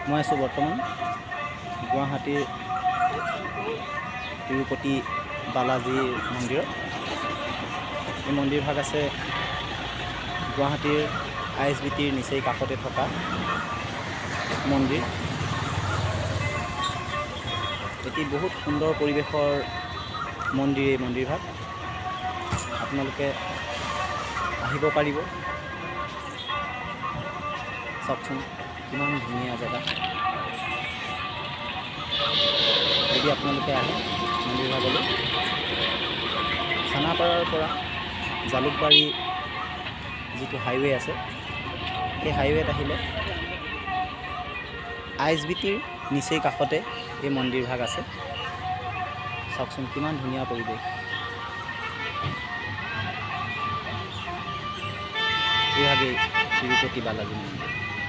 মই আছোঁ বৰ্তমান গুৱাহাটীৰ তিৰুপতি বালাজী মন্দিৰত। এই মন্দিৰভাগ আছে গুৱাহাটীৰ ISBTৰ নিচেই কাষতে থকা মন্দিৰ। এটি বহুত সুন্দৰ পৰিৱেশৰ মন্দিৰ। এই মন্দিৰভাগ আপোনালোকে আহিব পাৰিব। চাওকচোন কিমান ধুনীয়া জেগা। যদি আপোনালোকে আহে মন্দিৰভাগলৈ, খানাপাৰাৰ পৰা জালুকবাৰী যিটো হাইৱে আছে, সেই হাইৱেত আহিলে ISBTৰ নিচেই কাষতে এই মন্দিৰভাগ আছে। চাওকচোন কিমান ধুনীয়া পৰিৱেশ। এইভাগেই তিৰুপতি বালাজী মন্দিৰ।